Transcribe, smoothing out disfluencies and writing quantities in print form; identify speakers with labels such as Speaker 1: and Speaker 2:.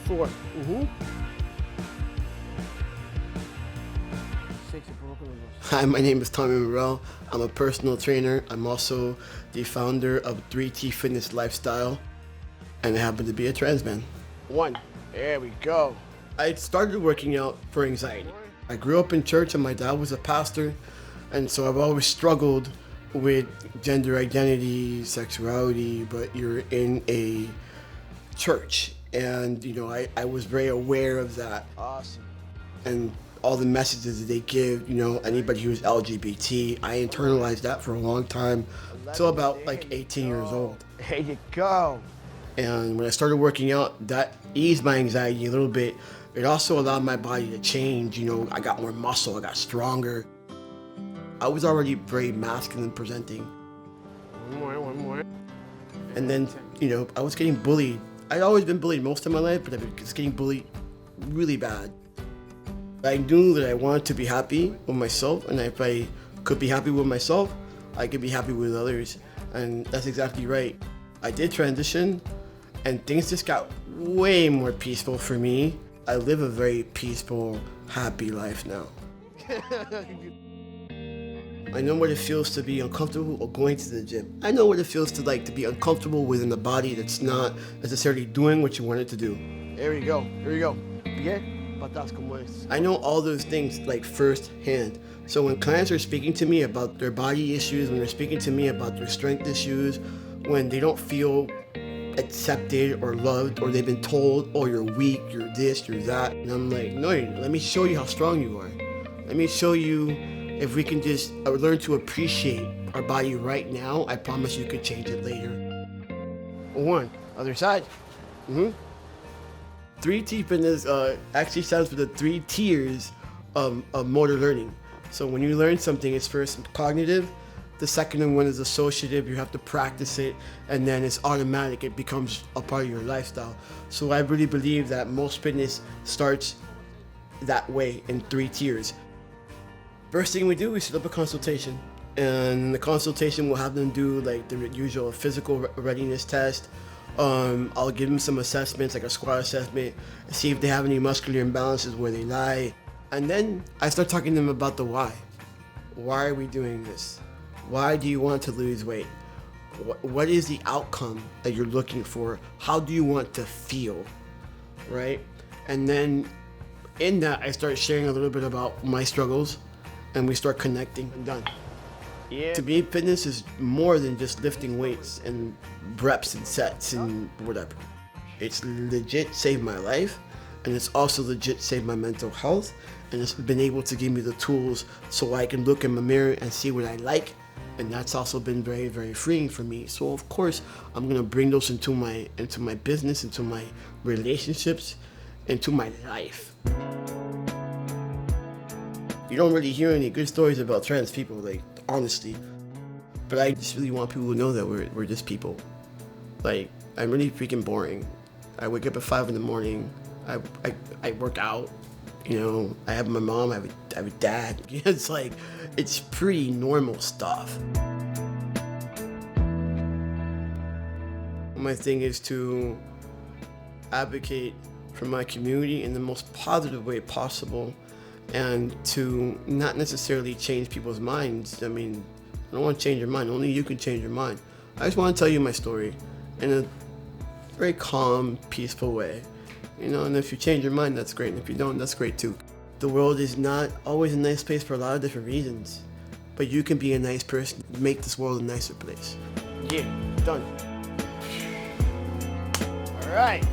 Speaker 1: 4. Mm-hmm. 6. Hi, my name is Tommy Morrell. I'm a personal trainer. I'm also the founder of 3T Fitness Lifestyle, and I happen to be a trans man. 1. There we go. I started working out for anxiety. I grew up in church and my dad was a pastor, and so I've always struggled with gender identity, sexuality, but you're in a church, and I was very aware of that. Awesome. And all the messages that they give, anybody who's LGBT, I internalized that for a long time, till about like 18 years old. There you go. And when I started working out, that eased my anxiety a little bit. It also allowed my body to change. I got more muscle, I got stronger. I was already very masculine presenting. One more. And then, I was getting bullied. I'd always been bullied most of my life, but I was getting bullied really bad. I knew that I wanted to be happy with myself, and if I could be happy with myself, I could be happy with others. And that's exactly right. I did transition, and things just got way more peaceful for me. I live a very peaceful, happy life now. I know what it feels to be uncomfortable or going to the gym. I know what it feels to be uncomfortable within a body that's not necessarily doing what you want it to do. There we go. Here we go. I know all those things firsthand. So when clients are speaking to me about their body issues, when they're speaking to me about their strength issues, when they don't feel accepted or loved, or they've been told, oh, you're weak, you're this, you're that, and I'm like, no, let me show you how strong you are. Let me show you, if we can just learn to appreciate our body right now, I promise you could change it later. 1. Other side. 3T Fitness actually stands for the 3 tiers of motor learning. So when you learn something, it's first cognitive, the second one is associative, you have to practice it, and then it's automatic, it becomes a part of your lifestyle. So I really believe that most fitness starts that way in 3 tiers. First thing we do, we set up a consultation. And in the consultation, we'll have them do the usual physical readiness test. I'll give them some assessments, like a squat assessment, see if they have any muscular imbalances where they lie. And then I start talking to them about the why. Why are we doing this? Why do you want to lose weight? What is the outcome that you're looking for? How do you want to feel, right? And then in that, I start sharing a little bit about my struggles, and we start connecting. I'm done. Yeah. To me, fitness is more than just lifting weights and reps and sets and whatever. It's legit saved my life, and it's also legit saved my mental health, and it's been able to give me the tools so I can look in the mirror and see what I like, and that's also been very, very freeing for me. So of course, I'm gonna bring those into my business, into my relationships, into my life. You don't really hear any good stories about trans people, honestly. But I just really want people to know that we're just people. I'm really freaking boring. I wake up at 5 in the morning. I work out. I have my mom. I have a dad. It's pretty normal stuff. My thing is to advocate for my community in the most positive way possible, and to not necessarily change people's minds. I don't want to change your mind. Only you can change your mind. I just want to tell you my story in a very calm, peaceful way. And if you change your mind, that's great. And if you don't, that's great too. The world is not always a nice place for a lot of different reasons. But you can be a nice person, make this world a nicer place. Yeah, done. All right.